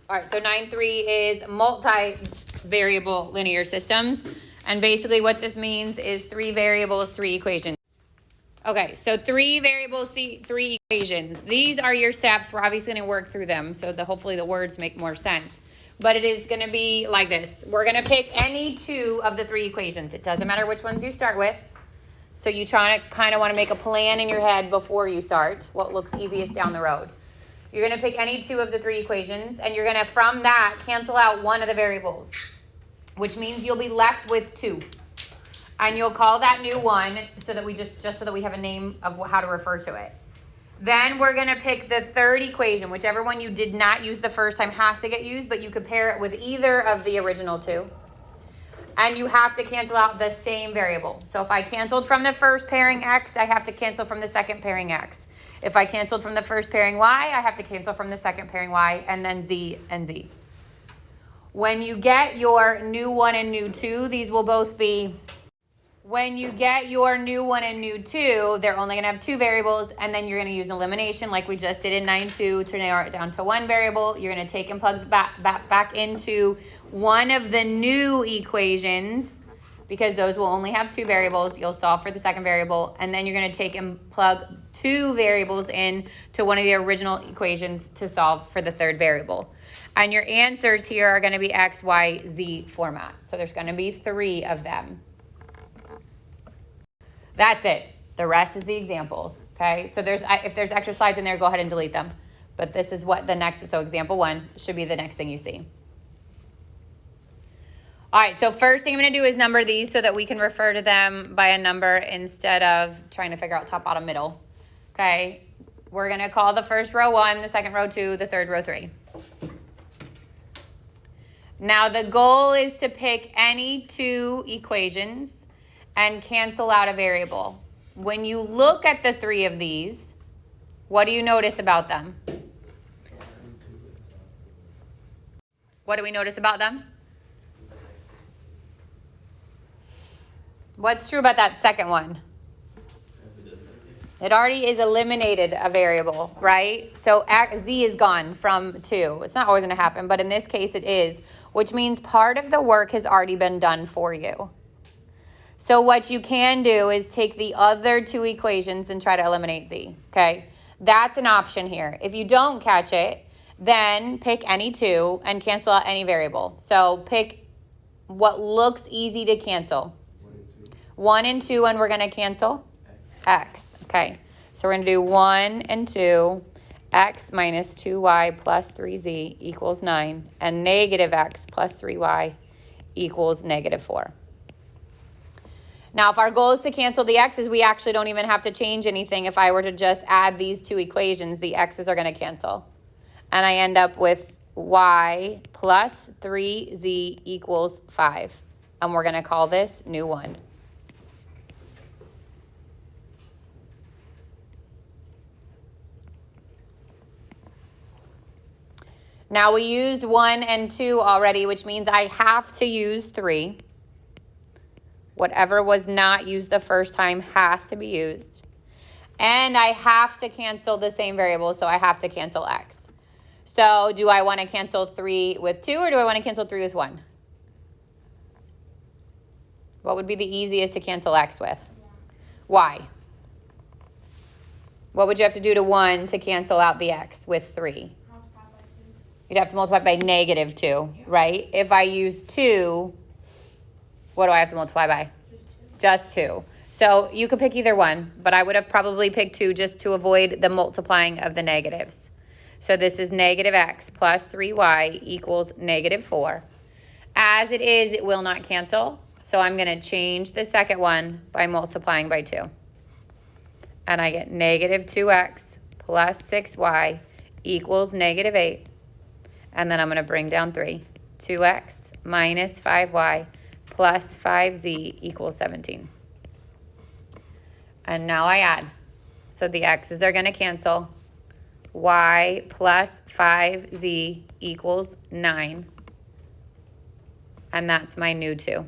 All right, so 9.3 is multivariable linear systems. And basically what this means is 3 variables, 3 equations. Okay, so 3 variables, 3 equations. These are your steps. We're obviously going to work through them, so hopefully the words make more sense. But it is going to be like this. We're going to pick any 2 of the 3 equations. It doesn't matter which ones you start with. So you kind of want to make a plan in your head before you start, what looks easiest down the road. You're going to pick any 2 of the 3 equations, and you're going to, from that, cancel out one of the variables, which means you'll be left with 2. And you'll call that new one so that we just so that we have a name of how to refer to it. Then we're going to pick the third equation. Whichever one you did not use the first time has to get used, but you could pair it with either of the original 2. And you have to cancel out the same variable. So if I canceled from the first pairing x, I have to cancel from the second pairing x. If I canceled from the first pairing y, I have to cancel from the second pairing y, and then z and z. When you get your new 1 and new 2, these will both be, when you get your new 1 and new 2, they're only going to have 2 variables, and then you're going to use elimination like we just did in 9.2 to narrow it down to 1 variable. You're going to take and plug back into one of the new equations, because those will only have 2 variables. You'll solve for the second variable, and then you're going to take and plug 2 variables in to one of the original equations to solve for the third variable. And your answers here are going to be x, y, z format. So there's going to be 3 of them. That's it. The rest is the examples, okay? So if there's extra slides in there, go ahead and delete them. But this is what the next, so example 1 should be the next thing you see. All right, so first thing I'm going to do is number these so that we can refer to them by a number instead of trying to figure out top, bottom, middle. Okay, we're going to call the first row 1, the second row 2, the third row 3. Now the goal is to pick any 2 equations and cancel out a variable. When you look at the 3 of these, what do you notice about them? What do we notice about them? What's true about that second one? It already is eliminated a variable, right? So z is gone from 2. It's not always going to happen, but in this case it is, which means part of the work has already been done for you. So what you can do is take the other 2 equations and try to eliminate z, okay? That's an option here. If you don't catch it, then pick any 2 and cancel out any variable. So pick what looks easy to cancel. 1 and 2, and we're going to cancel x. Okay, so we're going to do 1 and 2, x minus 2y plus 3z equals 9, and negative x plus 3y equals negative 4. Now, if our goal is to cancel the x's, we actually don't even have to change anything. If I were to just add these 2 equations, the x's are going to cancel. And I end up with y plus 3z equals 5. And we're going to call this new 1. Now we used 1 and 2 already, which means I have to use 3. Whatever was not used the first time has to be used. And I have to cancel the same variable, so I have to cancel x. So do I want to cancel 3 with 2, or do I want to cancel 3 with 1? What would be the easiest to cancel x with? Y. What would you have to do to 1 to cancel out the x with 3? You'd have to multiply by negative 2, right? If I use 2, what do I have to multiply by? Just 2. So you could pick either one, but I would have probably picked 2 just to avoid the multiplying of the negatives. So this is negative x plus 3y equals negative 4. As it is, it will not cancel. So I'm going to change the second one by multiplying by 2. And I get negative 2x plus 6y equals negative 8. And then I'm going to bring down 3. 2x minus 5y plus 5z equals 17. And now I add. So the x's are going to cancel. Y plus 5z equals 9. And that's my new 2.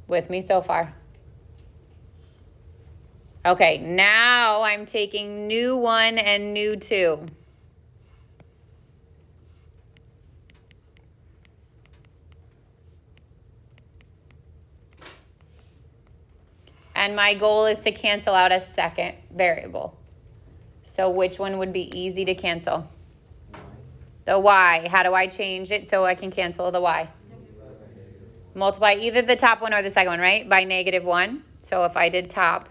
With me so far? Okay, now I'm taking new 1 and new 2. And my goal is to cancel out a second variable. So which one would be easy to cancel? The y. How do I change it so I can cancel the y? Multiply either the top one or the second one, right? By -1. So if I did top,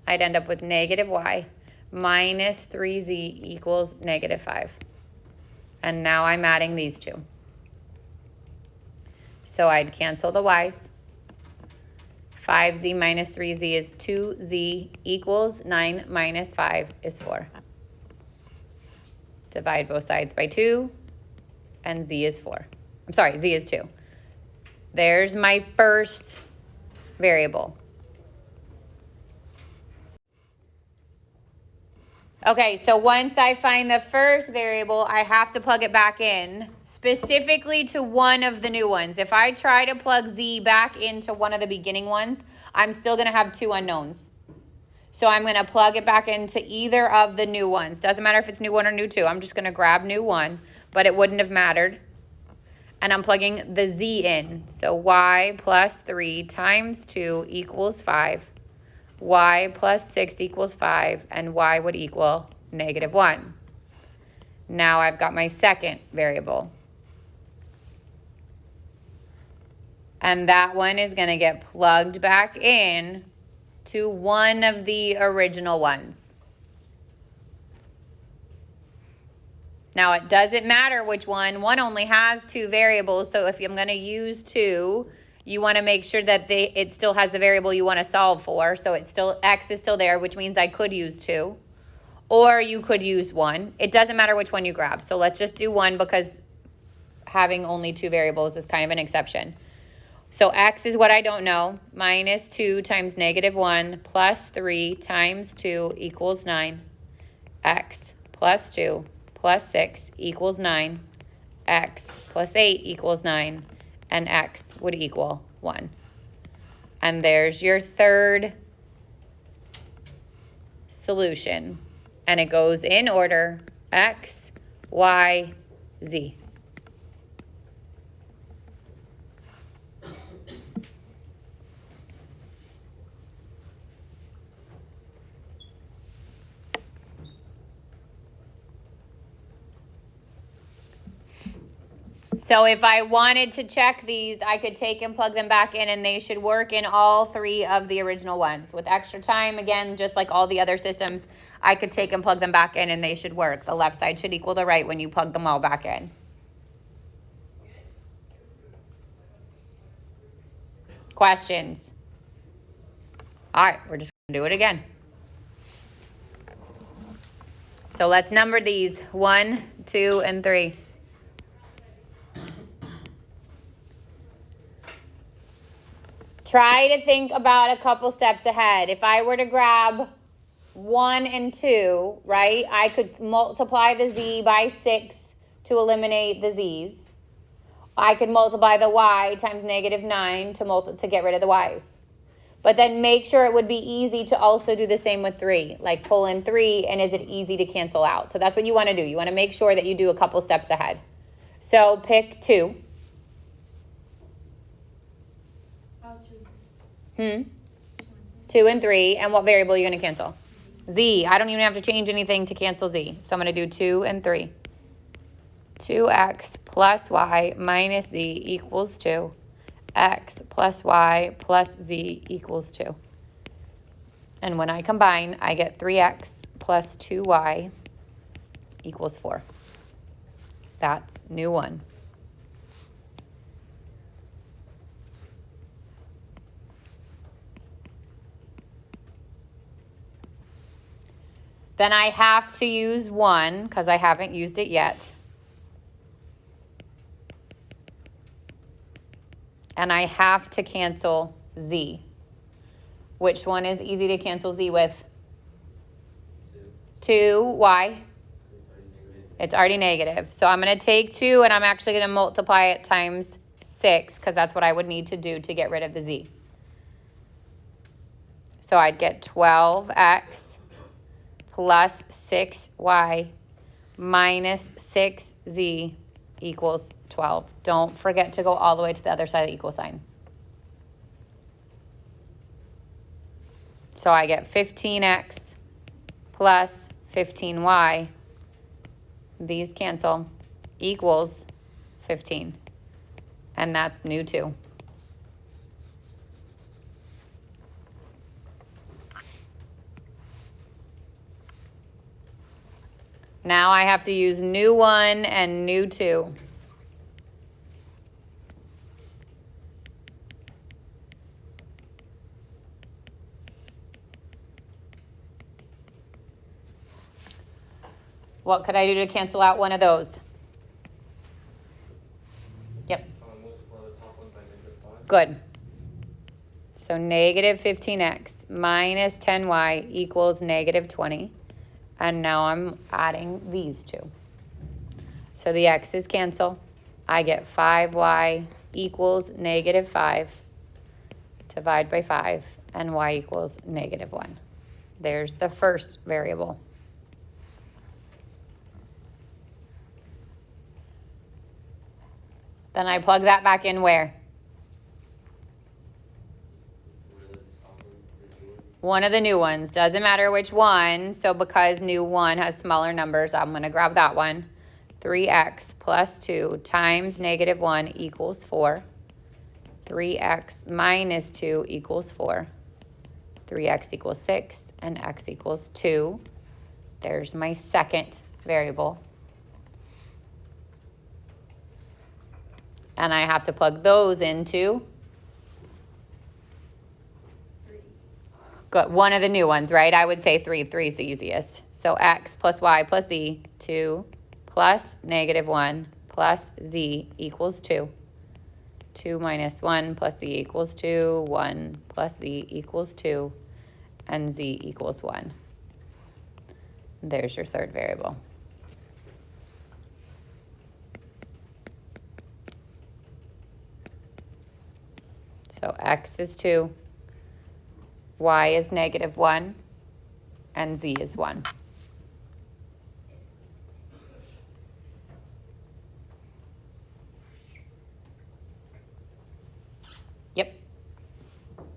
I'd end up with -y minus 3z equals -5. And now I'm adding these two. So I'd cancel the y's. 5z minus 3z is 2z equals 9 minus 5 is 4. Divide both sides by 2, and z is 4. I'm sorry, z is 2. There's my first variable. Okay, so once I find the first variable, I have to plug it back in, specifically to one of the new ones. If I try to plug z back into one of the beginning ones, I'm still going to have 2 unknowns. So I'm going to plug it back into either of the new ones. Doesn't matter if it's new 1 or new 2. I'm just going to grab new 1, but it wouldn't have mattered. And I'm plugging the z in. So y plus 3 times 2 equals 5. Y plus 6 equals 5. And y would equal -1. Now I've got my second variable. And that one is going to get plugged back in to one of the original ones. Now, it doesn't matter which one. One only has 2 variables, so if I'm going to use 2, you want to make sure that it still has the variable you want to solve for. So it's still x is still there, which means I could use 2. Or you could use 1. It doesn't matter which one you grab. So let's just do 1 because having only 2 variables is kind of an exception. So x is what I don't know. Minus 2 times -1 plus 3 times 2 equals 9. X plus 2 plus 6 equals 9. X plus 8 equals 9. And x would equal 1. And there's your third solution. And it goes in order: x, y, z. So if I wanted to check these, I could take and plug them back in, and they should work in all 3 of the original ones. With extra time, again, just like all the other systems, I could take and plug them back in, and they should work. The left side should equal the right when you plug them all back in. Questions? All right, we're just going to do it again. So let's number these: 1, 2, and 3. Try to think about a couple steps ahead. If I were to grab 1 and 2, right, I could multiply the z by 6 to eliminate the z's. I could multiply the y times -9 to get rid of the y's. But then make sure it would be easy to also do the same with 3. Like pull in 3, and is it easy to cancel out? So that's what you want to do. You want to make sure that you do a couple steps ahead. So pick 2. 2 and 3. And what variable are you going to cancel? Z. I don't even have to change anything to cancel z. So I'm going to do 2 and 3. 2x plus y minus z equals 2. X plus y plus z equals 2. And when I combine, I get 3x plus 2y equals 4. That's new 1. Then I have to use 1 because I haven't used it yet. And I have to cancel z. Which one is easy to cancel z with? 2. Why? It's already negative. So I'm going to take 2 and I'm actually going to multiply it times 6 because that's what I would need to do to get rid of the z. So I'd get 12x plus 6y minus 6z equals 12. Don't forget to go all the way to the other side of the equal sign. So I get 15x plus 15y, these cancel, equals 15. And that's new 2. Now I have to use new 1 and new 2. What could I do to cancel out one of those? Yep. Multiply the top one by -5. Good. So negative 15x minus 10y equals negative 20. And now I'm adding these two. So the x's cancel. I get 5y equals negative 5. Divide by 5. And y equals negative 1. There's the first variable. Then I plug that back in where? One of the new ones. Doesn't matter which one. So because new 1 has smaller numbers, I'm going to grab that one. 3x plus 2 times negative 1 equals 4. 3x minus 2 equals 4. 3x equals 6 and x equals 2. There's my second variable. And I have to plug those into one of the new ones, right? I would say 3. 3 is the easiest. So x plus y plus z, 2 plus negative 1 plus z equals 2. 2 minus 1 plus z equals 2. 1 plus z equals 2. And z equals 1. There's your third variable. So x is 2, y is negative 1, and z is 1. Yep.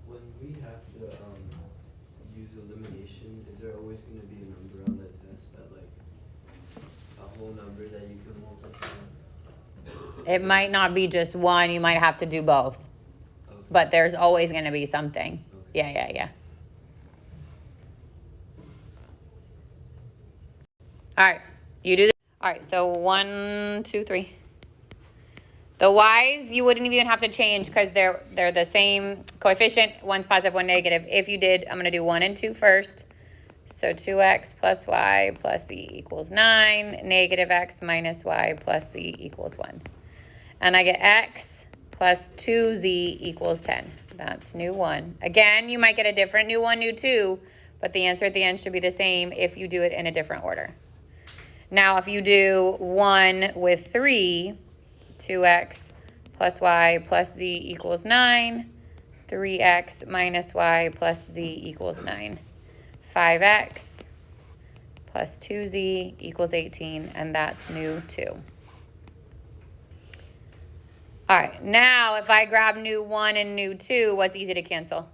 When we have to use elimination, is there always going to be a number on the test that, like, a whole number that you can multiply? It might not be just one. You might have to do both. Okay. But there's always going to be something. Okay. Yeah. All right. You do this. All right. So 1, 2, 3. The y's you wouldn't even have to change because they're the same coefficient. One's positive, one negative. If you did, I'm going to do 1 and 2 first. So 2x plus y plus z equals 9. Negative x minus y plus z equals 1. And I get x plus 2z equals 10. That's new 1. Again, you might get a different new 1, new 2, but the answer at the end should be the same if you do it in a different order. Now, if you do 1 with 3, 2x plus y plus z equals 9. 3x minus y plus z equals 9. 5x plus 2z equals 18, and that's new 2. All right, now if I grab new 1 and new 2, what's easy to cancel?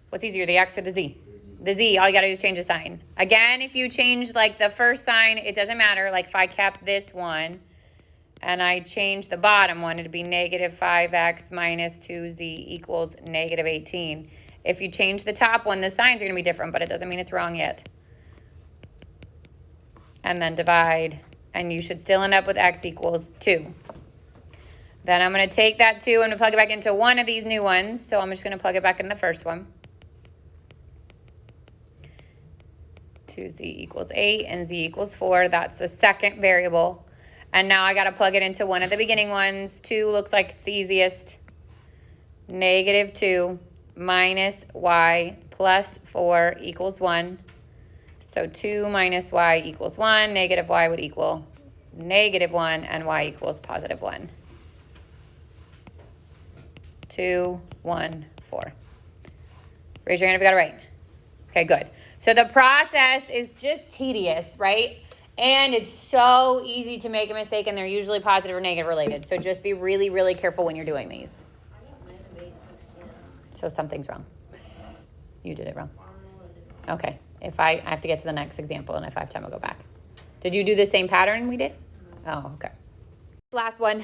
What's easier, the x or the z? The z, all you gotta do is change the sign. Again, if you change like the first sign, it doesn't matter. Like if I kept this one and I changed the bottom one, it'd be negative 5x minus 2z equals negative 18. If you change the top one, the signs are gonna be different, but it doesn't mean it's wrong yet. And then divide, and you should still end up with x equals 2. Then I'm gonna take that 2, I'm gonna plug it back into one of these new ones. So I'm just gonna plug it back in the first one. 2z equals 8 and z equals 4. That's the second variable. And now I got to plug it into one of the beginning ones. 2 looks like it's the easiest. Negative 2 minus y plus 4 equals 1. So 2 minus y equals 1. Negative y would equal negative 1, and y equals positive 1. 2, 1, 4. Raise your hand if you got it right. Okay, good. So the process is just tedious, right? And it's so easy to make a mistake, and they're usually positive or negative related. So just be really, really careful when you're doing these. So something's wrong. You did it wrong. Okay. If I have to get to the next example, and if I have time, I'll go back. Did you do the same pattern we did? Oh, okay. Last one.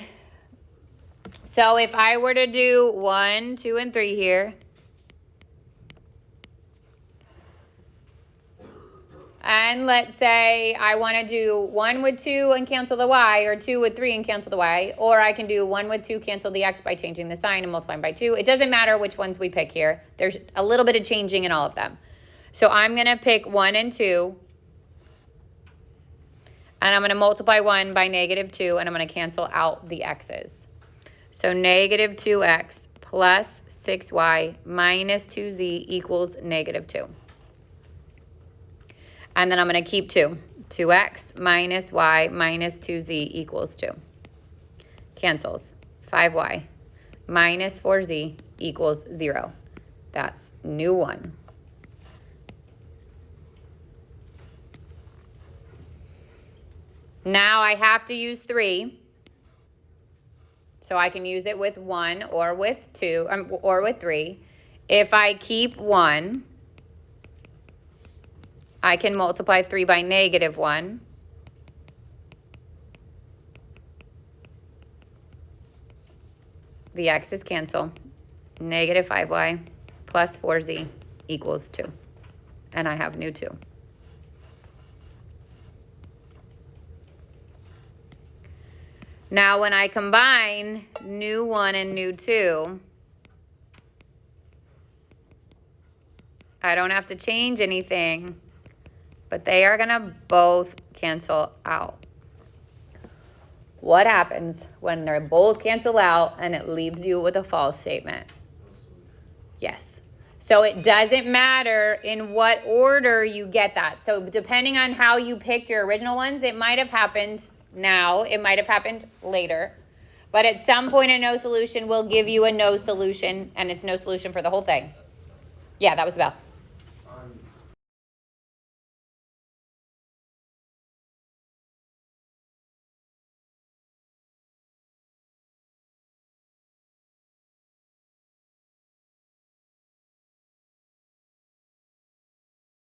So if I were to do 1, 2, and 3 here, and let's say I want to do 1 with 2 and cancel the y, or 2 with 3 and cancel the y, or I can do 1 with 2, cancel the x by changing the sign and multiplying by 2. It doesn't matter which ones we pick here. There's a little bit of changing in all of them. So I'm going to pick 1 and 2, and I'm going to multiply 1 by negative 2, and I'm going to cancel out the x's. So negative 2x plus 6y minus 2z equals negative 2. And then I'm going to keep 2. 2x minus y minus 2z equals 2. Cancels. 5y minus 4z equals 0. That's new 1. Now I have to use 3. So I can use it with 1 or with 2 or with 3. If I keep 1, I can multiply 3 by negative 1. The x's cancel. Negative 5y plus 4z equals 2. And I have new 2. Now when I combine new 1 and new 2, I don't have to change anything, but they are going to both cancel out. What happens when they both cancel out and it leaves you with a false statement? Yes. So it doesn't matter in what order you get that. So depending on how you picked your original ones, it might have happened now, it might have happened later. But at some point, a no solution will give you a no solution, and it's no solution for the whole thing. Yeah, that was the bell.